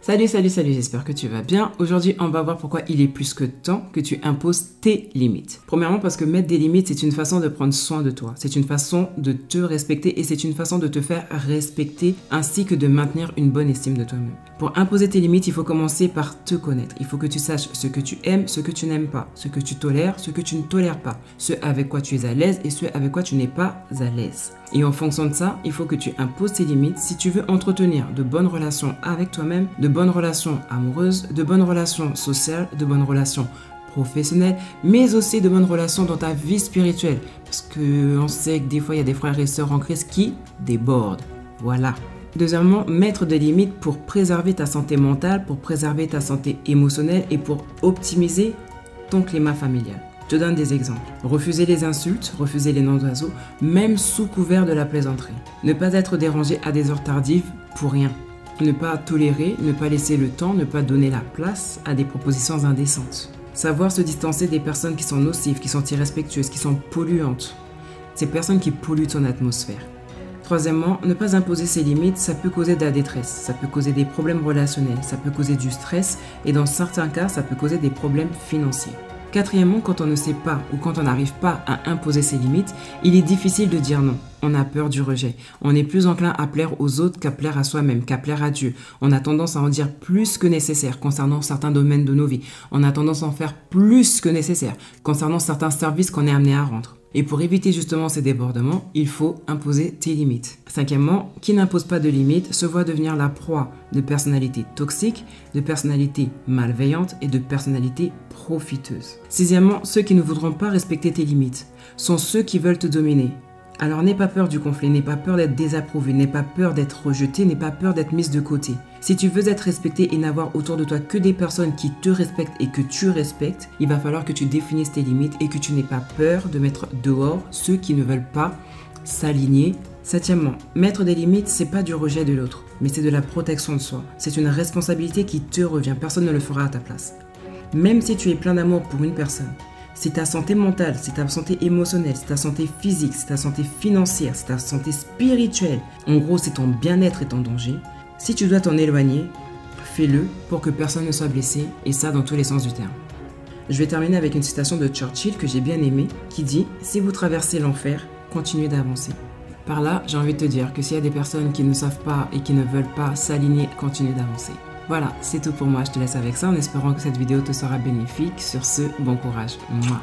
Salut, j'espère que tu vas bien. Aujourd'hui, on va voir pourquoi il est plus que temps que tu imposes tes limites. Premièrement, parce que mettre des limites, c'est une façon de prendre soin de toi. C'est une façon de te respecter et c'est une façon de te faire respecter ainsi que de maintenir une bonne estime de toi-même. Pour imposer tes limites, il faut commencer par te connaître. Il faut que tu saches ce que tu aimes, ce que tu n'aimes pas, ce que tu tolères, ce que tu ne tolères pas, ce avec quoi tu es à l'aise et ce avec quoi tu n'es pas à l'aise. Et en fonction de ça, il faut que tu imposes tes limites si tu veux entretenir de bonnes relations avec toi-même, de bonnes relations amoureuses, de bonnes relations sociales, de bonnes relations professionnelles, mais aussi de bonnes relations dans ta vie spirituelle. Parce qu'on sait que des fois, il y a des frères et sœurs en Christ qui débordent. Voilà. Deuxièmement, mettre des limites pour préserver ta santé mentale, pour préserver ta santé émotionnelle et pour optimiser ton climat familial. Je te donne des exemples. Refuser les insultes, refuser les noms d'oiseaux, même sous couvert de la plaisanterie. Ne pas être dérangé à des heures tardives pour rien. Ne pas tolérer, ne pas laisser le temps, ne pas donner la place à des propositions indécentes. Savoir se distancer des personnes qui sont nocives, qui sont irrespectueuses, qui sont polluantes. Ces personnes qui polluent ton atmosphère. Troisièmement, ne pas imposer ses limites, ça peut causer de la détresse, ça peut causer des problèmes relationnels, ça peut causer du stress et dans certains cas, ça peut causer des problèmes financiers. Quatrièmement, quand on ne sait pas ou quand on n'arrive pas à imposer ses limites, il est difficile de dire non. On a peur du rejet. On est plus enclin à plaire aux autres qu'à plaire à soi-même, qu'à plaire à Dieu. On a tendance à en dire plus que nécessaire concernant certains domaines de nos vies. On a tendance à en faire plus que nécessaire concernant certains services qu'on est amené à rendre. Et pour éviter justement ces débordements, il faut imposer tes limites. Cinquièmement, qui n'impose pas de limites se voit devenir la proie de personnalités toxiques, de personnalités malveillantes et de personnalités profiteuses. Sixièmement, ceux qui ne voudront pas respecter tes limites sont ceux qui veulent te dominer. Alors n'aie pas peur du conflit, n'aie pas peur d'être désapprouvé, n'aie pas peur d'être rejeté, n'aie pas peur d'être mise de côté. Si tu veux être respecté et n'avoir autour de toi que des personnes qui te respectent et que tu respectes, il va falloir que tu définisses tes limites et que tu n'aies pas peur de mettre dehors ceux qui ne veulent pas s'aligner. Septièmement, mettre des limites, c'est pas du rejet de l'autre, mais c'est de la protection de soi. C'est une responsabilité qui te revient, personne ne le fera à ta place. Même si tu es plein d'amour pour une personne, si ta santé mentale, si ta santé émotionnelle, si ta santé physique, si ta santé financière, si ta santé spirituelle, en gros si ton bien-être est en danger, si tu dois t'en éloigner, fais-le pour que personne ne soit blessé, et ça dans tous les sens du terme. Je vais terminer avec une citation de Churchill que j'ai bien aimée, qui dit « Si vous traversez l'enfer, continuez d'avancer ». Par là, j'ai envie de te dire que s'il y a des personnes qui ne savent pas et qui ne veulent pas s'aligner, continuez d'avancer. Voilà, c'est tout pour moi, je te laisse avec ça en espérant que cette vidéo te sera bénéfique. Sur ce, bon courage. Mouah.